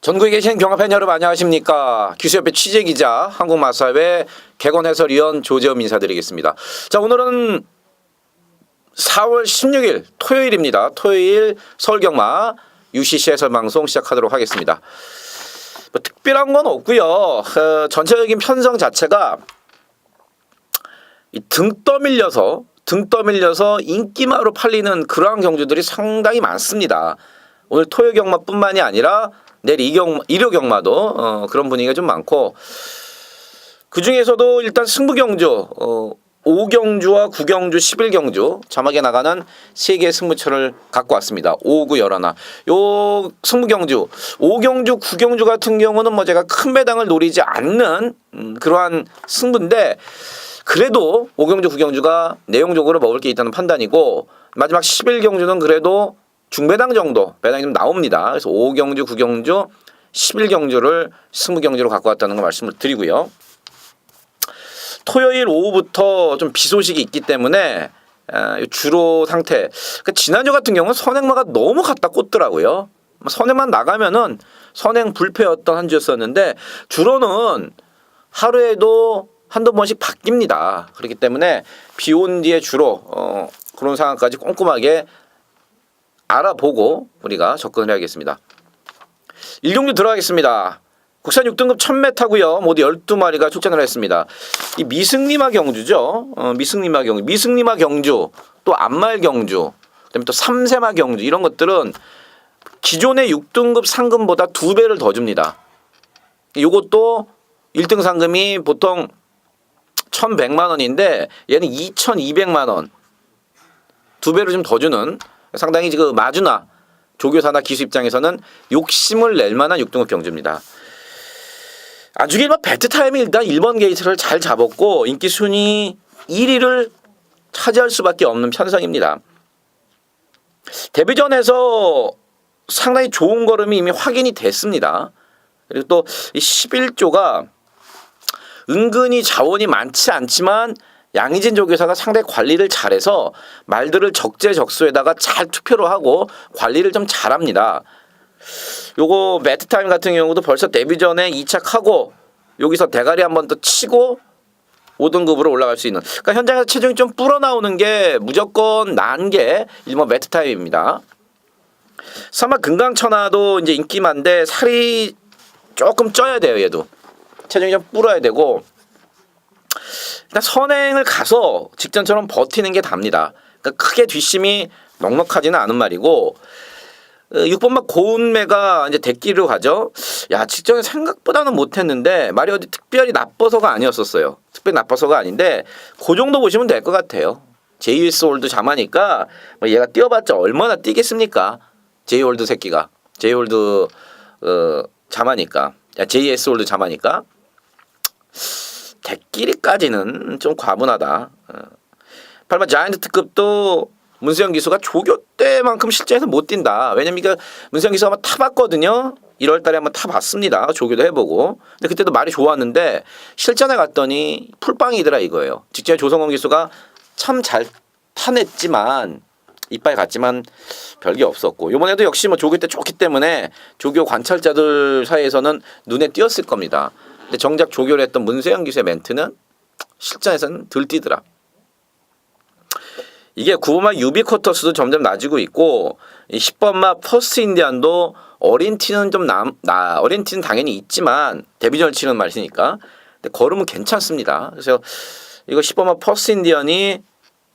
전국에 계신 경합팬 여러분 안녕하십니까. 기수협회 취재기자 한국마사회 개건 해설위원 조재범 인사드리겠습니다. 자, 오늘은 4월 16일 토요일입니다. 토요일 서울경마 UCC 해설방송 시작하도록 하겠습니다. 뭐 특별한 건 없고요. 전체적인 편성 자체가 등 떠밀려서 인기마로 팔리는 그러한 경주들이 상당히 많습니다. 오늘 토요 경마뿐만이 아니라 내일 일요 경마도 그런 분위기가 좀 많고, 그 중에서도 일단 승부 경주 5경주와 9경주 11경주 자막에 나가는 3개의 승부처를 갖고 왔습니다. 5, 9, 11. 요 승부 경주 5경주 9경주 같은 경우는 뭐 제가 큰 배당을 노리지 않는 그러한 승부인데, 그래도 5경주 9경주가 내용적으로 먹을 게 있다는 판단이고, 마지막 11경주는 그래도 중배당 정도 배당이 좀 나옵니다. 그래서 5경주, 9경주, 11경주를 승부경주로 갖고 왔다는 거 말씀을 드리고요. 토요일 오후부터 좀 비 소식이 있기 때문에 주로 상태, 그러니까 지난주 같은 경우는 선행마가 너무 갖다 꽂더라고요. 선행만 나가면은 선행 불패였던 한 주였었는데, 주로는 하루에도 한두 번씩 바뀝니다. 그렇기 때문에 비 온 뒤에 주로 그런 상황까지 꼼꼼하게 알아보고 우리가 접근을 해야겠습니다. 1경주 들어가겠습니다. 국산 6등급 1000m고요. 모두 12마리가 출전을 했습니다. 이 미승리마 경주죠. 미승리마 경주, 또 안말 경주, 그다음에 또 삼세마 경주, 이런 것들은 기존의 6등급 상금보다 2배를 더 줍니다. 요것도 1등 상금이 보통 1100만 원인데 얘는 2200만 원. 2배로 좀 더 주는, 상당히 그 마주나 조교사나 기수 입장에서는 욕심을 낼 만한 6등급 경주입니다. 아주 배트 타임이 일단 1번 게이트를 잘 잡았고 인기 순위 1위를 차지할 수밖에 없는 편성입니다. 데뷔전에서 상당히 좋은 걸음이 이미 확인이 됐습니다. 그리고 또 이 11조가 은근히 자원이 많지 않지만 양희진 조교사가 상당히 관리를 잘해서 말들을 적재적소에다가 잘 투표를 하고 관리를 좀 잘합니다. 요거 매트타임 같은 경우도 벌써 데뷔전에 2착하고 여기서 대가리 한번 더 치고 5등급으로 올라갈 수 있는, 그러니까 현장에서 체중이 좀 불어나오는 게 무조건 난 게 일본 매트타임입니다. 사마 금강천하도 이제 인기만데 살이 조금 쪄야 돼요. 얘도 체중이 좀 불어야 되고, 일단 선행을 가서 직전처럼 버티는 게 답니다. 그러니까 크게 뒷심이 넉넉하지는 않은 말이고, 6번마 고운매가 이제 대끼로 가죠. 야, 직전에 생각보다는 못했는데 말이 어디 특별히 나빠서가 아니었었어요. 특별히 나빠서가 아닌데 그 정도 보시면 될 것 같아요. 제이홀드 자마니까 뭐 얘가 뛰어봤자 얼마나 뛰겠습니까? 제이홀드 새끼가 제이홀드 자마니까, JS홀드 자마니까. 대끼리까지는 좀 과분하다. 8번 자이언트 특급도 문수영 기수가 조교 때만큼 실전에서 못 뛴다. 왜냐면 이거 문수영 기수가 한번 타봤거든요. 1월 달에 한번 타봤습니다. 조교도 해보고. 근데 그때도 말이 좋았는데 실전에 갔더니 풀빵이더라 이거예요. 직전에 조성원 기수가 참 잘 타냈지만, 이빨 갔지만 별게 없었고, 이번에도 역시 뭐 조교 때 좋기 때문에 조교 관찰자들 사이에서는 눈에 띄었을 겁니다. 근데 정작 조교를 했던 문세영 기수의 멘트는 실전에서는 덜 뛰더라. 이게 9번마 유비쿼터스도 점점 낮아지고 있고, 10번마 퍼스트 인디안도 어린 티는 좀 어린 티는 당연히 있지만 데뷔전을 치는 말이니까. 근데 걸음은 괜찮습니다. 그래서 이거 10번마 퍼스트 인디안이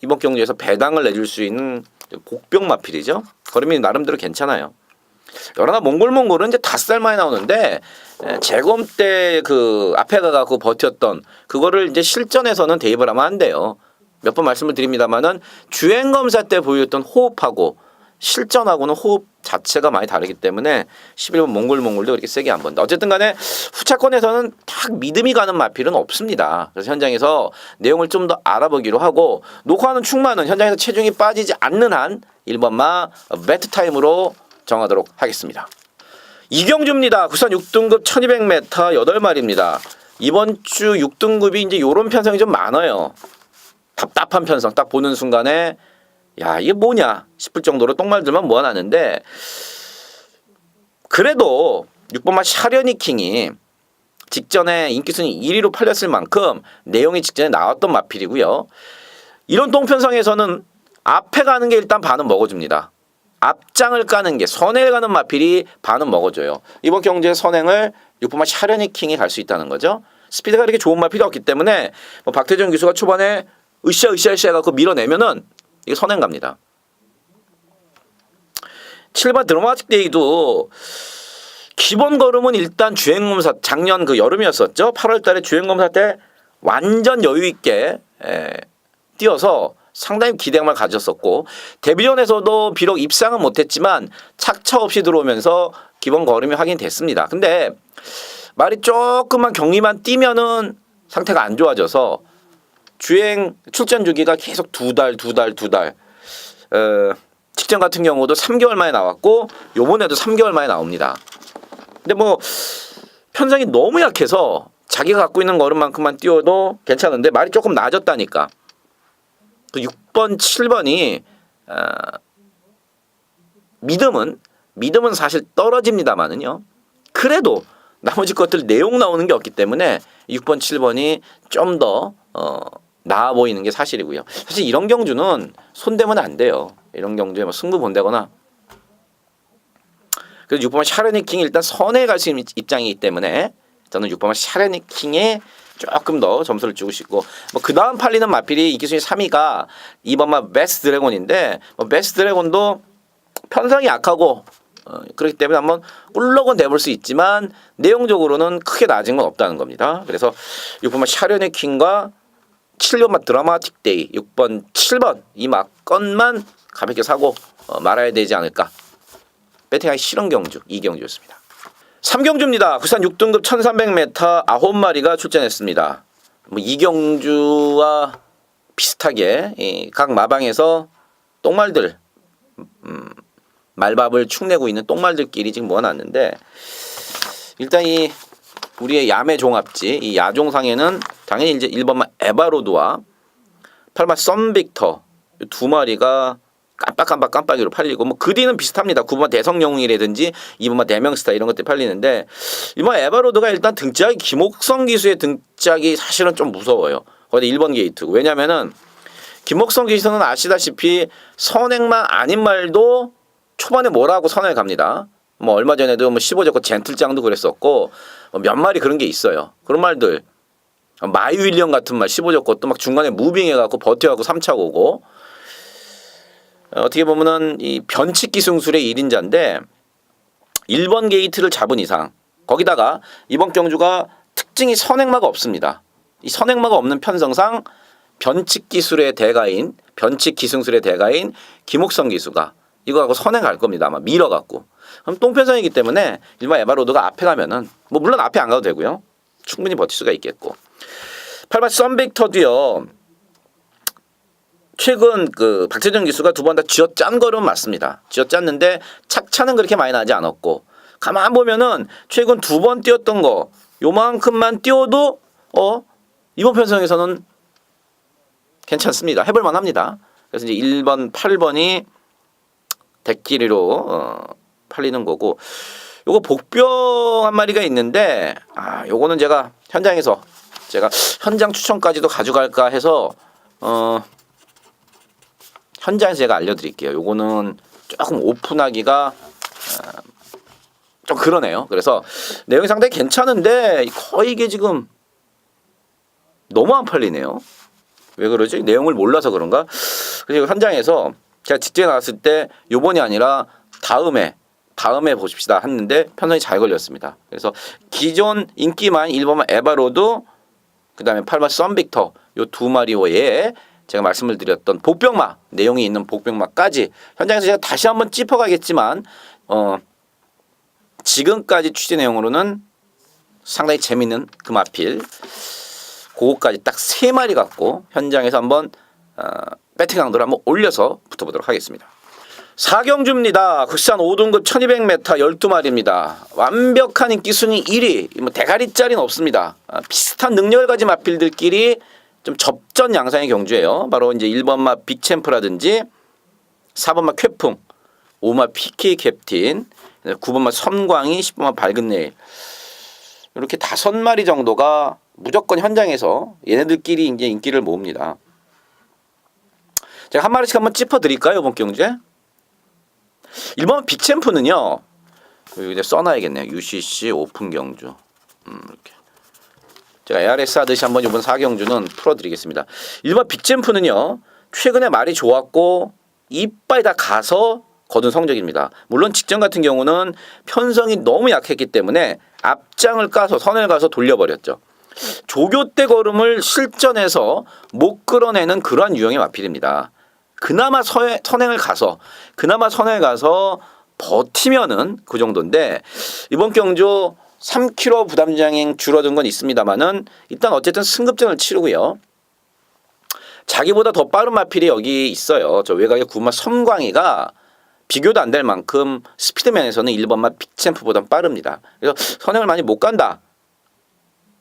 이번 경기에서 배당을 내줄 수 있는 복병 마필이죠. 걸음이 나름대로 괜찮아요. 여러나 몽골은 이제 5살 만에 나오는데, 재검 때 그 앞에 가갖고 버텼던 그거를 이제 실전에서는 대입을 하면 안 돼요. 몇 번 말씀을 드립니다만은 주행 검사 때 보였던 호흡하고 실전하고는 호흡 자체가 많이 다르기 때문에 11번 몽골도 그렇게 세게 안 본다. 어쨌든 간에 후차권에서는 딱 믿음이 가는 마필은 없습니다. 그래서 현장에서 내용을 좀 더 알아보기로 하고, 녹화하는 충만은 현장에서 체중이 빠지지 않는 한 1번마 매트타임으로 정하도록 하겠습니다. 이경주입니다. 국산 6등급 1200m 8마리입니다. 이번 주 6등급이 이제 요런 편성이 좀 많아요. 답답한 편성 딱 보는 순간에 야 이게 뭐냐 싶을 정도로 똥말들만 모아놨는데 그래도 6번마 샤르니킹이 직전에 인기순위 1위로 팔렸을 만큼 내용이 직전에 나왔던 마필이고요. 이런 똥편성에서는 앞에 가는 게 일단 반은 먹어줍니다. 앞장을 까는 게 선행을 가는 마필이 반은 먹어줘요. 이번 경주에 선행을 6번마 샤르니킹이 갈 수 있다는 거죠. 스피드가 그렇게 좋은 마필이 없기 때문에 뭐 박태준 기수가 초반에 으쌰 해갖고 밀어내면은 이게 선행 갑니다. 7번 드라마틱 데이도 기본 걸음은 일단 주행검사 작년 그 여름이었었죠. 8월달에 주행검사 때 완전 여유 있게 뛰어서 상당히 기대감을 가졌었고 데뷔전에서도 비록 입상은 못했지만 착차 없이 들어오면서 기본 걸음이 확인됐습니다. 근데 말이 조금만 경기만 뛰면은 상태가 안 좋아져서 주행 출전 주기가 계속 두 달. 직전 같은 경우도 3개월 만에 나왔고 요번에도 3개월 만에 나옵니다. 근데 뭐 편성이 너무 약해서 자기가 갖고 있는 걸음만큼만 뛰어도 괜찮은데 말이 조금 나아졌다니까. 그 6번, 7번이 믿음은 사실 떨어집니다만은요. 그래도 나머지 것들 내용 나오는 게 없기 때문에 6번, 7번이 좀 더 나아 보이는 게 사실이고요. 사실 이런 경주는 손대면 안 돼요. 이런 경주에 뭐 승부 본다거나. 그래서 6번 샤르니킹이 일단 선에 갈 수 있는 입장이기 때문에 저는 6번 샤르니킹에 조금 더 점수를 주고 싶고 뭐 그 다음 팔리는 마필이 인기순위 3위가 2번마 베스트 드래곤인데 뭐 베스트 드래곤도 편성이 약하고 그렇기 때문에 한번 꿀럭은 내볼 수 있지만 내용적으로는 크게 나아진 건 없다는 겁니다. 그래서 6번마 샤르니킹과 7번마 드라마틱 데이 6번 7번 이 막건만 가볍게 사고 말아야 되지 않을까. 배팅하기 싫은 경주 이 경주였습니다. 3경주입니다. 부산 6등급 1300m 9마리가 출전했습니다. 뭐 이 경주와 비슷하게 각 마방에서 똥말들 말밥을 축내고 있는 똥말들끼리 지금 모아놨는데 일단 이 우리의 야매 종합지 이 야종상에는 당연히 이제 1번마 에바로드와 8번 썬빅터 두 마리가 깜빡이로 팔리고 뭐 그 뒤는 비슷합니다. 9번 대성영웅이라든지 2번만 대명스타 이런 것들이 팔리는데 이번 에바로드가 일단 등짝이 김옥성 기수의 등짝이 사실은 좀 무서워요. 거기 1번 게이트. 왜냐면은 김옥성 기수는 아시다시피 선행만 아닌 말도 초반에 뭐라고 선행을 갑니다. 뭐 얼마 전에도 뭐 15졌고 젠틀장도 그랬었고 몇 마리 그런 게 있어요. 그런 말들 마이 윌리엄 같은 말 15졌고 또 막 중간에 무빙해갖고 버텨갖고 3차 오고 어떻게 보면은 이 변칙 기승술의 1인자인데 1번 게이트를 잡은 이상 거기다가 이번 경주가 특징이 선행마가 없습니다. 이 선행마가 없는 편성상 변칙 기술의 대가인 변칙 기승술의 대가인 김옥성 기수가 이거하고 선행할 겁니다. 아마 밀어갖고 그럼 똥편성이기 때문에 일반 에바로드가 앞에 가면은 뭐 물론 앞에 안 가도 되고요. 충분히 버틸 수가 있겠고 8번 썬빅터도요. 최근 그 박태준 기수가 두 번 다 쥐어짠 걸음 맞습니다. 쥐어짰는데 착차는 그렇게 많이 나지 않았고 가만 보면은 최근 두 번 뛰었던 거 요만큼만 뛰어도 이번 편성에서는 괜찮습니다. 해볼만 합니다. 그래서 이제 1번, 8번이 대끼리로 팔리는 거고 요거 복병 한 마리가 있는데 요거는 제가 현장에서 제가 현장 추천까지도 가져갈까 해서 현장에서 제가 알려드릴게요. 요거는 조금 오픈하기가 좀 그러네요. 그래서 내용이 상당히 괜찮은데 거의 이게 지금 너무 안 팔리네요. 왜 그러지? 내용을 몰라서 그런가? 그리고 현장에서 제가 직전에 나왔을 때 요번이 아니라 다음에 보십시다 했는데 편성이 잘 걸렸습니다. 그래서 기존 인기만 1번만 에바로드 그 다음에 8번 썬빅터 요 두 마리 외에 제가 말씀을 드렸던 복병마 내용이 있는 복병마까지 현장에서 제가 다시 한번 짚어가겠지만 지금까지 취재 내용으로는 상당히 재밌는 그 마필 그거까지 딱 3마리 갖고 현장에서 한번 배팅 강도를 한번 올려서 붙어보도록 하겠습니다. 4경주입니다. 국산 5등급 1200m 12마리입니다. 완벽한 인기 순위 1위. 뭐 대가리짜리는 없습니다. 비슷한 능력을 가진 마필들끼리 좀 접전 양상의 경주예요. 바로 이제 1번마 빅챔프라든지 4번마 쾌풍, 5번마 PK 캡틴, 9번마 섬광이, 10번마 밝은 내일. 이렇게 5마리 정도가 무조건 현장에서 얘네들끼리 이제 인기를 모읍니다. 제가 한 마리씩 한번 짚어드릴까요, 이번 경주에? 1번 빅챔프는요. 여기 이제 써놔야겠네요. UCC 오픈 경주. 이렇게. 제가 ARS 하듯이 한번 이번 4경주는 풀어드리겠습니다. 1번 빅챔프는요. 최근에 말이 좋았고 이빨이 다 가서 거둔 성적입니다. 물론 직전 같은 경우는 편성이 너무 약했기 때문에 앞장을 까서 선을 가서 돌려버렸죠. 조교 때 걸음을 실전에서 못 끌어내는 그러한 유형의 마필입니다. 그나마 선행을 가서 버티면은 그 정도인데 이번 경주 3km 부담량이 줄어든 건 있습니다만은 일단 어쨌든 승급전을 치르고요. 자기보다 더 빠른 마필이 여기 있어요. 저 외곽의 9마 섬광이가 비교도 안 될 만큼 스피드면에서는 1번마 빅챔프보다 빠릅니다. 그래서 선행을 많이 못 간다.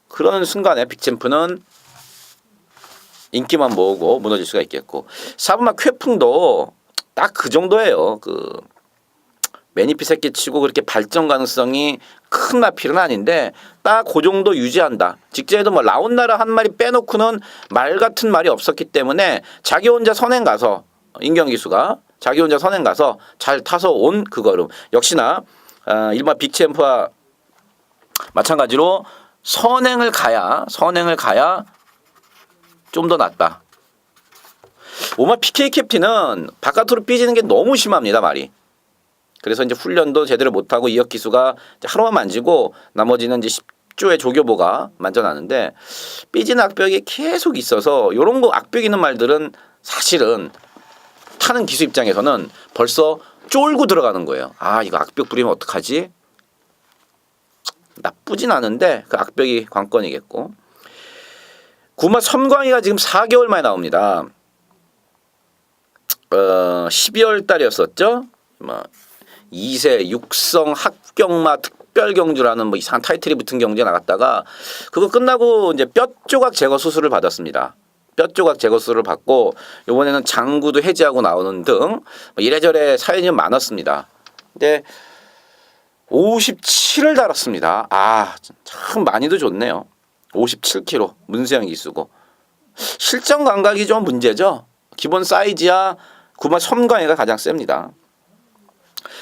그런 순간에 빅챔프는 인기만 모으고 무너질 수가 있겠고 4번마 쾌풍도 딱 그 정도예요. 그 매니피 새끼 치고 그렇게 발전 가능성이 큰 마필은 아닌데 딱 그 정도 유지한다. 직전에도 뭐 라운나라 한 마리 빼놓고는 말 같은 말이 없었기 때문에 자기 혼자 선행 가서 임경기수가 자기 혼자 선행 가서 잘 타서 온 그 걸음. 역시나 일반 빅챔프와 마찬가지로 선행을 가야 좀 더 낫다. 오마 PK 캡틴은 바깥으로 삐지는 게 너무 심합니다, 말이. 그래서 이제 훈련도 제대로 못하고 이혁 기수가 하루만 만지고 나머지는 이제 10조의 조교보가 만져나는데 삐진 악벽이 계속 있어서 이런 거 악벽 있는 말들은 사실은 타는 기수 입장에서는 벌써 쫄고 들어가는 거예요. 아, 이거 악벽 부리면 어떡하지? 나쁘진 않은데 그 악벽이 관건이겠고. 구마 섬광이가 지금 4개월 만에 나옵니다. 12월 달이었었죠. 뭐 2세 육성 합경마 특별경주라는 뭐 이상한 타이틀이 붙은 경주에 나갔다가 그거 끝나고 이제 뼈 조각 제거 수술을 받았습니다. 뼈 조각 제거 수술을 받고 이번에는 장구도 해제하고 나오는 등 뭐 이래저래 사연이 많았습니다. 근데 57을 달았습니다. 아, 참 많이도 좋네요. 57kg 문수영 기수고 실전 감각이 좀 문제죠. 기본 사이즈야 9마 섬광이가 가장 셉니다.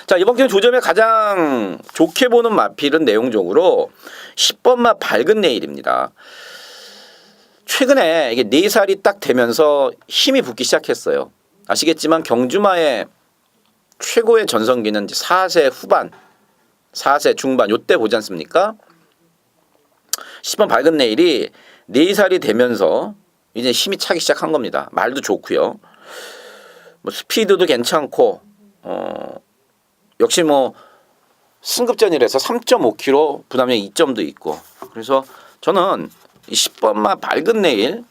자, 이번 경기 조점에 가장 좋게 보는 마필은 내용적으로 10번마 밝은 내일입니다. 최근에 이게 4살이 딱 되면서 힘이 붙기 시작했어요. 아시겠지만 경주마의 최고의 전성기는 이제 4세 후반, 4세 중반 요때 보지 않습니까? 10번 밝은 내일이 4살이 되면서 이제 힘이 차기 시작한 겁니다. 말도 좋고요. 뭐 스피드도 괜찮고 역시 뭐 승급전이라서 3.5km 부담량 2점도 있고 그래서 저는 이 10번마 밝은 내일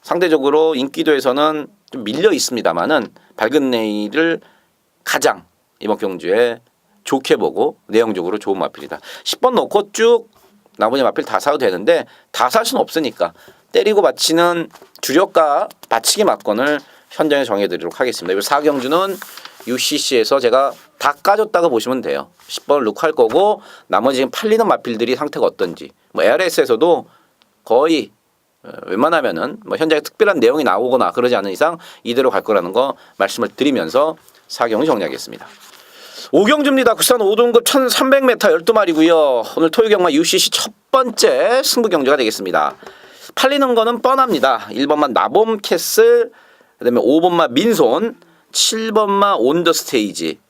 상대적으로 인기도에서는 좀 밀려 있습니다만은 밝은 내일을 가장 이번 경주에 좋게 보고 내용적으로 좋은 마필이다. 10번 놓고 쭉 나머지 마필 다 사도 되는데 다 살 수는 없으니까 때리고 바치는 주력가 바치기 막건을 현장에 정해드리도록 하겠습니다. 이 4경주는 UCC에서 제가 다 까줬다고 보시면 돼요. 10번을 넣고 할 거고 나머지 지금 팔리는 마필들이 상태가 어떤지 뭐 ARS에서도 거의 웬만하면은 뭐 현장에 특별한 내용이 나오거나 그러지 않은 이상 이대로 갈 거라는 거 말씀을 드리면서 4경을 정리하겠습니다. 5경주입니다. 국산 5등급 1300m 12마리고요. 오늘 토요경마 UCC 첫 번째 승부 경주가 되겠습니다. 팔리는 거는 뻔합니다. 1번마 나봄 캐슬, 그다음에 5번마 민손, 7번마 온더 스테이지.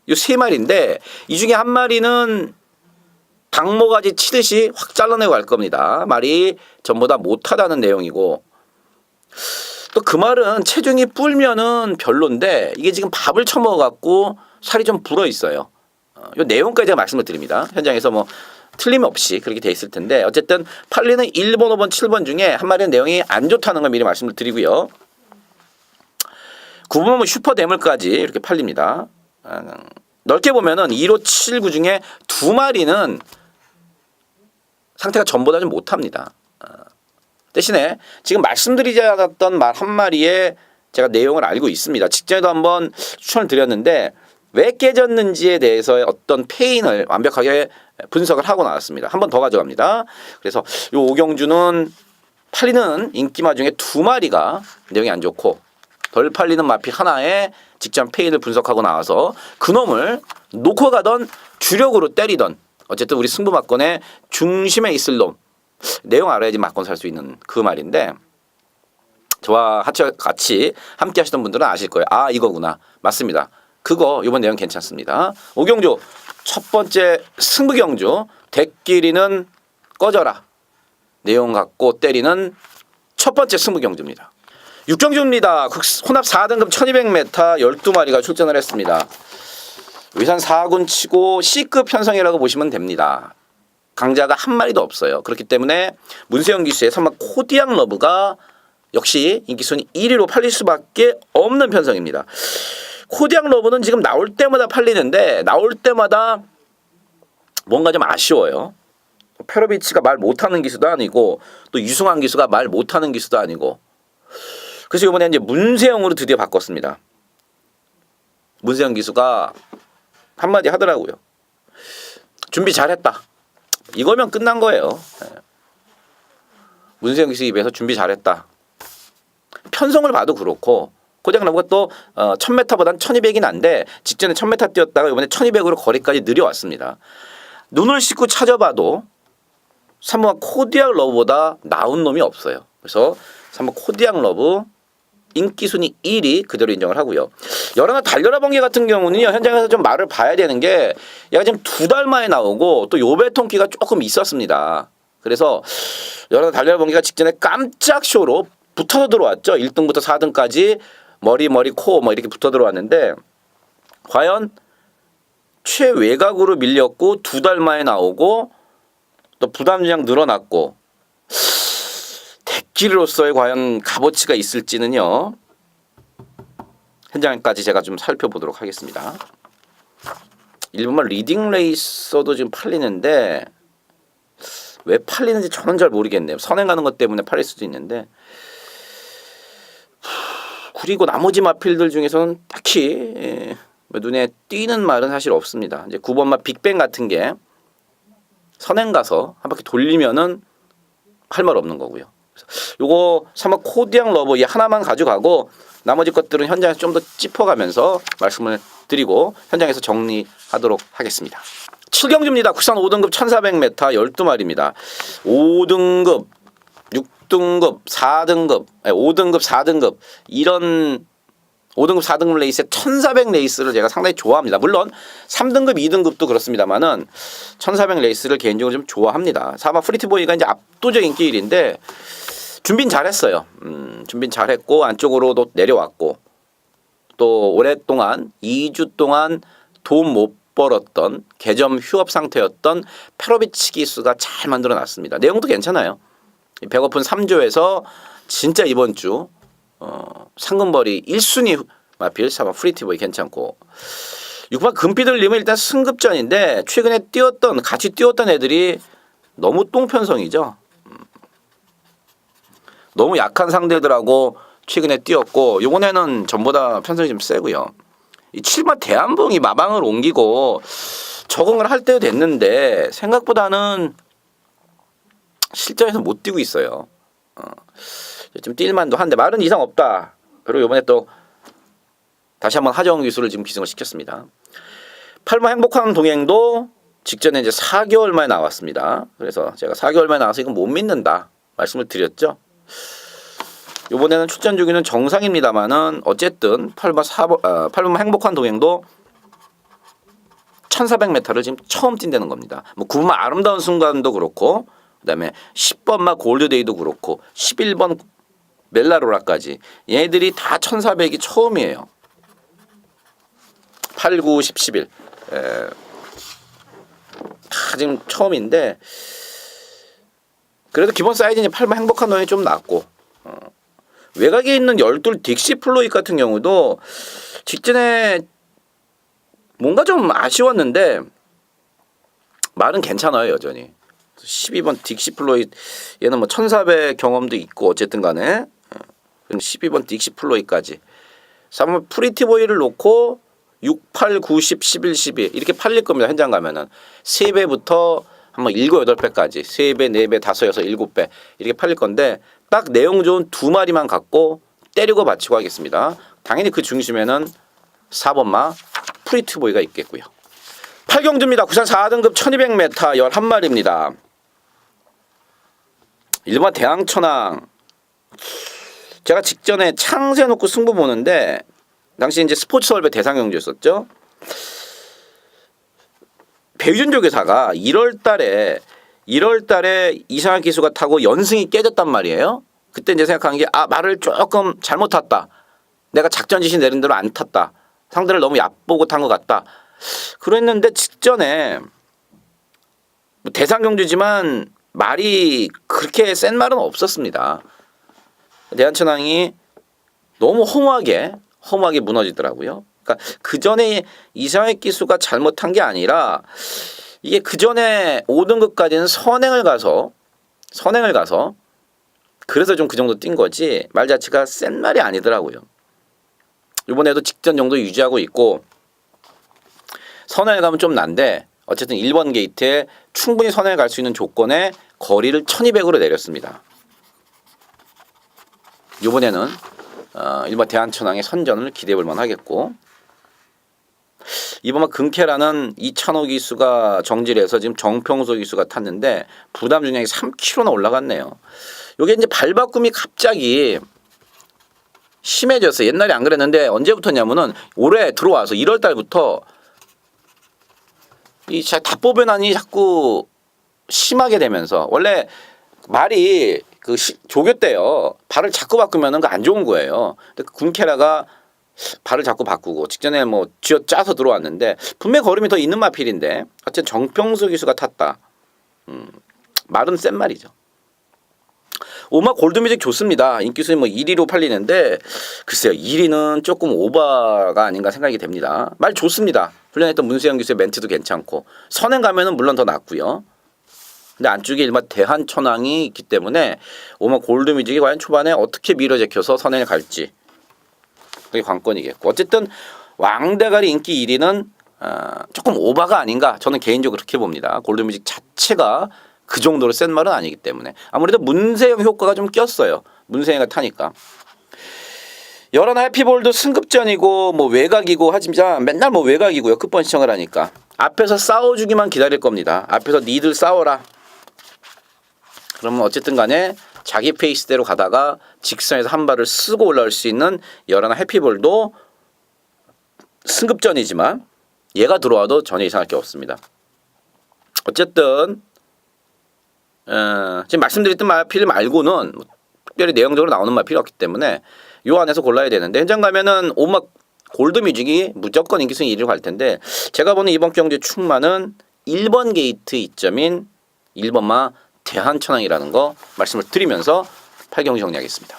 이 세 마리인데 이 중에 한 마리는 당모가지 치듯이 확 잘라내고 갈 겁니다. 말이 전부 다 못하다는 내용이고 또 그 말은 체중이 뿔면은 별론데 이게 지금 밥을 처먹어 갖고 살이 좀 불어 있어요. 이 내용까지 제가 말씀을 드립니다. 현장에서 뭐 틀림없이 그렇게 돼 있을 텐데 어쨌든 팔리는 1번, 5번, 7번 중에 한 마리는 내용이 안 좋다는 걸 미리 말씀을 드리고요. 9번은 슈퍼 대물까지 이렇게 팔립니다. 넓게 보면은 1호 7구 중에 2마리는 상태가 전보다 좀 못합니다. 대신에 지금 말씀드리지 않았던 말 한 마리에 제가 내용을 알고 있습니다. 직전에도 한번 추천을 드렸는데 왜 깨졌는지에 대해서의 어떤 패인을 완벽하게 분석을 하고 나왔습니다. 한 번 더 가져갑니다. 그래서 이 오경주는 팔리는 인기마 중에 2마리가 내용이 안 좋고 덜 팔리는 마필 하나에 직전 패인을 분석하고 나와서 그놈을 놓고 가던 주력으로 때리던 어쨌든 우리 승부 막건의 중심에 있을 놈 내용 알아야지 막건 살 수 있는 그 말인데 저와 같이 함께 하시던 분들은 아실 거예요. 아 이거구나. 맞습니다. 그거 이번 내용 괜찮습니다. 오경주 첫 번째 승부경주 대끼리는 꺼져라. 내용 갖고 때리는 첫 번째 승부경주입니다. 육경주입니다. 혼합 4등급 1200m 12마리가 출전을 했습니다. 위산 4군 치고 C급 편성이라고 보시면 됩니다. 강자가 한 마리도 없어요. 그렇기 때문에 문세영 기수의 선마 코디앙 러브가 역시 인기순위 1위로 팔릴 수밖에 없는 편성입니다. 코디앙 러브는 지금 나올 때마다 팔리는데 나올 때마다 뭔가 좀 아쉬워요. 페로비치가 말 못하는 기수도 아니고 또 유승환 기수가 말 못하는 기수도 아니고 그래서 이번에 이제 문세영으로 드디어 바꿨습니다. 문세영 기수가 한마디 하더라고요. 준비 잘했다. 이거면 끝난 거예요. 문세영 기수 입에서 준비 잘했다. 편성을 봐도 그렇고 코디앙 러브가 또 1000m보단 1200이 난데 직전에 1000m 뛰었다가 이번에 1200으로 거리까지 느려왔습니다. 눈을 씻고 찾아봐도 3번 코디앙 러브보다 나은 놈이 없어요. 그래서 3번 코디앙 러브 인기 순위 1위 그대로 인정을 하고요. 여러나 달려라 번개 같은 경우는요. 현장에서 좀 말을 봐야 되는 게 얘가 지금 2달 만에 나오고 또 요배통기가 조금 있었습니다. 그래서 여러나 달려라 번개가 직전에 깜짝 쇼로 붙어서 들어왔죠. 1등부터 4등까지 머리 코 뭐 이렇게 붙어 들어왔는데 과연 최외곽으로 밀렸고 2달 만에 나오고 또 부담량 늘어났고 대끼리로서의 과연 값어치가 있을지는요. 현장까지 제가 좀 살펴보도록 하겠습니다. 일본말 리딩 레이서도 지금 팔리는데 왜 팔리는지 저는 잘 모르겠네요. 선행 가는 것 때문에 팔릴 수도 있는데 그리고 나머지 마필들 중에서는 딱히 눈에 띄는 말은 사실 없습니다. 이제 9번 마 빅뱅 같은 게 선행 가서 한 바퀴 돌리면은 할 말 없는 거고요. 요거 3번 코디앙 러브 이 하나만 가져가고 나머지 것들은 현장에서 좀 더 짚어가면서 말씀을 드리고 현장에서 정리하도록 하겠습니다. 7경주입니다. 국산 5등급 1400m 12마리입니다. 5등급 6등급, 4등급, 5등급, 4등급 이런 5등급, 4등급 레이스의 1400 레이스를 제가 상당히 좋아합니다. 물론 3등급, 2등급도 그렇습니다만은 1400 레이스를 개인적으로 좀 좋아합니다. 4번 프리티보이가 이제 압도적 인기 1위인데 준비는 잘했어요. 준비는 잘했고 안쪽으로도 내려왔고 또 오랫동안 2주 동안 돈 못 벌었던 개점 휴업 상태였던 페로비치 기수가 잘 만들어놨습니다. 내용도 괜찮아요. 배고픈 3조에서 진짜 이번 주 상금벌이 1순위 마필 4번 프리티보이 괜찮고 6번 금피들님은 일단 승급전인데 최근에 같이 뛰었던 애들이 너무 똥편성이죠. 너무 약한 상대들하고 최근에 뛰었고 이번에는 전보다 편성이 좀 세고요. 이 7번 대한봉이 마방을 옮기고 적응을 할 때도 됐는데 생각보다는 실전에서 못 뛰고 있어요. 좀 뛸만도 한데 말은 이상 없다. 그리고 이번에 또 다시 한번 하정 기수를 지금 기승을 시켰습니다. 8번 행복한 동행도 직전에 이제 4개월 만에 나왔습니다. 그래서 제가 4개월 만에 나와서 이건 못 믿는다 말씀을 드렸죠. 이번에는 출전 주기는 정상입니다만은 어쨌든 8번 행복한 동행도 1400m를 지금 처음 뛴다는 겁니다. 뭐 9번 아름다운 순간도 그렇고 그다음에 10번마 골드데이도 그렇고 11번 멜라로라까지 얘네들이 다 1400이 처음이에요. 8, 9, 10, 11 다 지금 처음인데 그래도 기본 사이즈는 8번 행복한 동행이 좀 낮고 외곽에 있는 12 딕시플로잇 같은 경우도 직전에 뭔가 좀 아쉬웠는데 말은 괜찮아요 여전히. 12번 딕시플로잇 얘는 뭐 1400 경험도 있고 어쨌든 간에 12번 딕시플로잇까지 3번 프리티보이를 놓고 6, 8, 9, 10, 11, 12 이렇게 팔릴 겁니다. 현장 가면은 3배부터 한번 7, 8배까지 3배, 4배, 5, 6, 7배 이렇게 팔릴 건데 딱 내용 좋은 두 마리만 갖고 때리고 마치고 하겠습니다. 당연히 그 중심에는 4번마 프리티보이가 있겠고요. 8경주입니다. 구산 4등급 1200m 11마리입니다. 1번 대항천왕 제가 직전에 창세 놓고 승부 보는데 당시 이제 스포츠 서울배 대상 경주였었죠. 배유준 조교사가 1월달에 이상한 기수가 타고 연승이 깨졌단 말이에요. 그때 이제 생각한 게 말을 조금 잘못 탔다. 내가 작전 지시 내린 대로 안 탔다. 상대를 너무 얕보고 탄 것 같다. 그랬는데 직전에 대상 경주지만 말이 그렇게 센 말은 없었습니다. 대한천왕이 너무 허무하게 무너지더라고요. 그러니까 그 전에 이상혁 기수가 잘못한 게 아니라 이게 그 전에 5등급까지는 선행을 가서 그래서 좀 그 정도 뛴 거지 말 자체가 센 말이 아니더라고요. 이번에도 직전 정도 유지하고 있고 선행을 가면 좀 난데 어쨌든 1번 게이트에 충분히 선행을 갈 수 있는 조건에 거리를 1200으로 내렸습니다. 이번에는 1번 대한천왕의 선전을 기대해 볼 만하겠고 이번만 금캐라는 이찬호 기수가 정지해서 지금 정평소 기수가 탔는데 부담 중량이 3kg나 올라갔네요. 이게 이제 발바꿈이 갑자기 심해졌어요. 옛날에 안 그랬는데 언제부터냐면은 올해 들어와서 1월 달부터 이 답보변환이 자꾸 심하게 되면서 원래 말이 그 조교 때요 발을 자꾸 바꾸면은 그 안 좋은 거예요. 근데 그 군캐라가 발을 자꾸 바꾸고 직전에 뭐 쥐어 짜서 들어왔는데 분명 걸음이 더 있는 마필인데 어쨌든 정평수 기수가 탔다. 말은 센 말이죠. 오마 골드뮤직 좋습니다. 인기순위 뭐 1위로 팔리는데 글쎄요 1위는 조금 오버가 아닌가 생각이 됩니다. 말 좋습니다. 훈련했던 문수영 기수의 멘트도 괜찮고 선행 가면은 물론 더 낫고요. 근데 안쪽에 일반 대한천왕이 있기 때문에 오마 골드뮤직이 과연 초반에 어떻게 밀어제켜서 선행을 갈지 그게 관건이겠고 어쨌든 왕대가리 인기 1위는 조금 오바가 아닌가 저는 개인적으로 그렇게 봅니다. 골드뮤직 자체가 그 정도로 센 말은 아니기 때문에 아무래도 문세영 효과가 좀 꼈어요. 문세영이가 타니까. 11 해피볼도 승급전이고 뭐 외곽이고 하지만 맨날 뭐 외곽이고요. 끝번 시청을 하니까. 앞에서 싸워주기만 기다릴 겁니다. 앞에서 니들 싸워라. 그러면 어쨌든 간에 자기 페이스대로 가다가 직선에서 한 발을 쓰고 올라올 수 있는 11 해피볼도 승급전이지만 얘가 들어와도 전혀 이상할 게 없습니다. 어쨌든 지금 말씀드렸던 마필 말고는 특별히 내용적으로 나오는 마필이 없기 때문에 요 안에서 골라야 되는데 현장 가면은 오막 골드뮤직이 무조건 인기순위 1위로 갈 텐데 제가 보는 이번 경주 충만은 1번 게이트 이점인 1번마 대한천왕이라는 거 말씀을 드리면서 8경주 정리하겠습니다.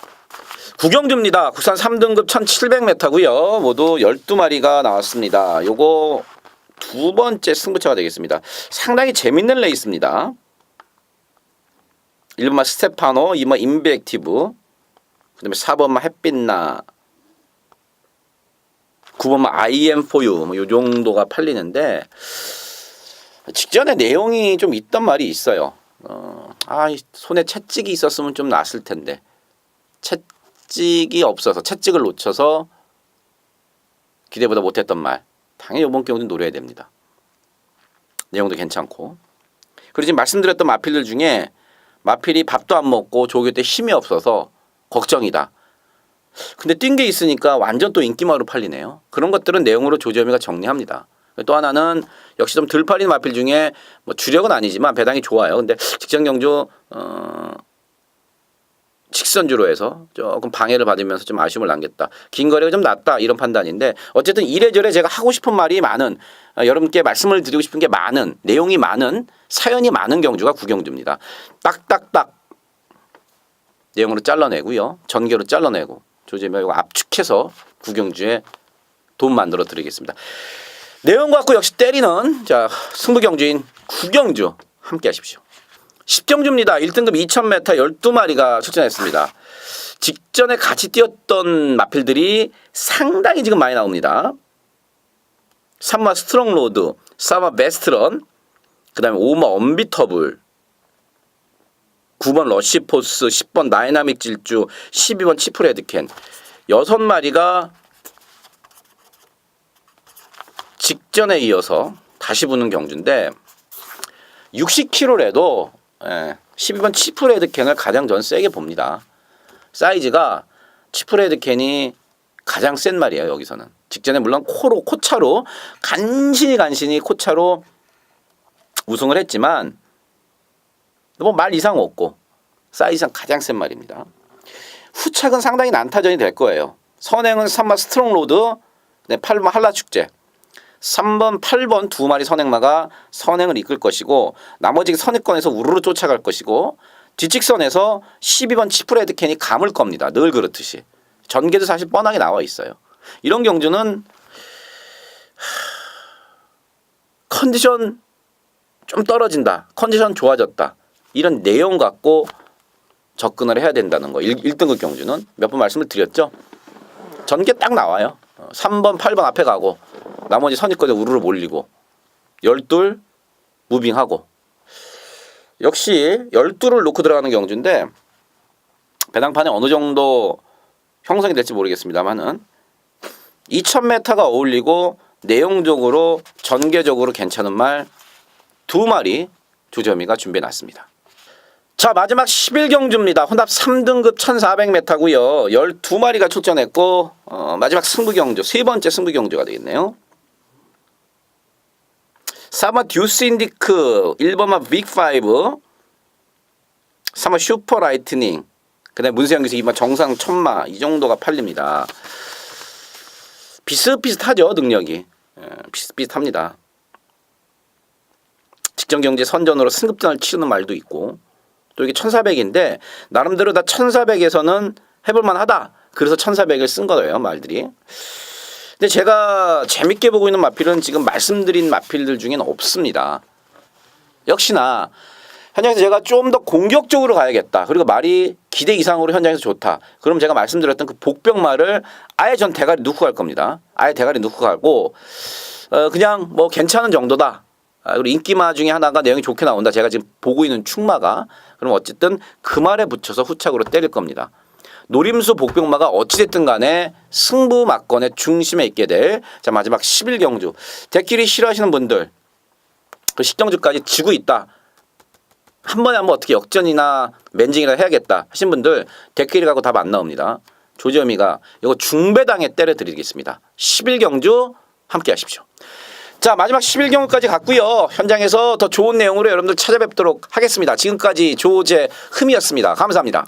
9경주입니다. 국산 3등급 1700m고요. 모두 12마리가 나왔습니다. 요거 두 번째 승부처가 되겠습니다. 상당히 재밌는 레이스입니다. 1번마 스테파노, 2번 인비액티브, 그 다음에 4번마 햇빛나, 9번마 IM4U 뭐 요 정도가 팔리는데 직전에 내용이 좀 있던 말이 있어요. 손에 채찍이 있었으면 좀 낫을 텐데 채찍이 없어서 채찍을 놓쳐서 기대보다 못했던 말 당연히 이번 경우는 노려야 됩니다. 내용도 괜찮고 그리고 지금 말씀드렸던 마필들 중에 마필이 밥도 안 먹고 조교 때 힘이 없어서 걱정이다. 근데 뛴 게 있으니까 완전 또 인기마로 팔리네요. 그런 것들은 내용으로 조지현미가 정리합니다. 또 하나는 역시 좀 덜 팔린 마필 중에 뭐 주력은 아니지만 배당이 좋아요. 근데 직전 경주 직선주로 해서 조금 방해를 받으면서 좀 아쉬움을 남겼다. 긴 거리가 좀 낫다 이런 판단인데 어쨌든 이래저래 제가 하고 싶은 말이 많은 여러분께 말씀을 드리고 싶은 게 많은 내용이 많은 사연이 많은 경주가 9경주입니다. 딱딱딱 내용으로 잘라내고요. 전개로 잘라내고 조재미가 이거 압축해서 구경주에 돈 만들어 드리겠습니다. 내용 갖고 역시 때리는 자 승부경주인 구경주 함께 하십시오. 10경주입니다. 1등급 2000m 12마리가 출전했습니다. 직전에 같이 뛰었던 마필들이 상당히 지금 많이 나옵니다. 3마 스트롱로드, 4마 베스트런, 그 다음에 5마 언비터블, 9번 러시포스, 10번 다이나믹 질주, 12번 치프레드캔 6마리가 직전에 이어서 다시 붙는 경주인데 60kg래도 12번 치프레드캔을 가장 전 세게 봅니다. 사이즈가 치프레드캔이 가장 센 말이에요. 여기서는 직전에 물론 코차로 간신히 코차로 우승을 했지만 뭐 말 이상 없고 사이즈상 가장 센 말입니다. 후착은 상당히 난타전이 될 거예요. 선행은 3마 스트롱로드, 8번 한라축제, 3번, 8번 두 마리 선행마가 선행을 이끌 것이고 나머지 선행권에서 우르르 쫓아갈 것이고 뒷직선에서 12번 치프레드캔이 감을 겁니다. 늘 그렇듯이. 전개도 사실 뻔하게 나와 있어요. 이런 경주는 컨디션 좀 떨어진다. 컨디션 좋아졌다. 이런 내용 갖고 접근을 해야 된다는 거. 1등급 경주는 몇 번 말씀을 드렸죠. 전개 딱 나와요. 3번, 8번 앞에 가고 나머지 선입권에 우르르 몰리고 12 무빙하고 역시 12를 놓고 들어가는 경주인데 배당판에 어느 정도 형성이 될지 모르겠습니다만은 2000m가 어울리고 내용적으로 전개적으로 괜찮은 말 2마리 조재미가 준비해놨습니다. 자 마지막 11경주입니다. 혼합 3등급 1400m고요. 12마리가 출전했고 마지막 승부경주 세 번째 승부경주가 되겠네요. 4번 듀스 인디크, 1번만 빅5, 3번 슈퍼 라이트닝, 그 다음에 문세영 기수 2번 정상 천마 이 정도가 팔립니다. 비슷비슷하죠 능력이. 비슷비슷합니다. 직전경제 선전으로 승급전을 치르는 말도 있고 또 이게 1400인데 나름대로 다 1400에서는 해볼만 하다. 그래서 1400을 쓴 거예요 말들이. 근데 제가 재밌게 보고 있는 마필은 지금 말씀드린 마필들 중에는 없습니다. 역시나 현장에서 제가 좀 더 공격적으로 가야겠다. 그리고 말이 기대 이상으로 현장에서 좋다. 그럼 제가 말씀드렸던 그 복병말을 아예 전 대가리 넣고 갈 겁니다. 아예 대가리 넣고 가고 그냥 뭐 괜찮은 정도다. 그리고 인기마 중에 하나가 내용이 좋게 나온다. 제가 지금 보고 있는 충마가. 그럼 어쨌든 그 말에 붙여서 후착으로 때릴 겁니다. 노림수 복병마가 어찌됐든 간에 승부 막건의 중심에 있게 될 자 마지막 11경주 대끼리 싫어하시는 분들 그 10경주까지 지고 있다. 한 번에 한번 어떻게 역전이나 맨징이라 해야겠다 하신 분들 대끼리 가고 답 안 나옵니다. 조재미가 이거 중배당에 때려 드리겠습니다. 11경주 함께 하십시오. 자 마지막 11경주까지 갔고요. 현장에서 더 좋은 내용으로 여러분들 찾아뵙도록 하겠습니다. 지금까지 조재흠이었습니다. 감사합니다.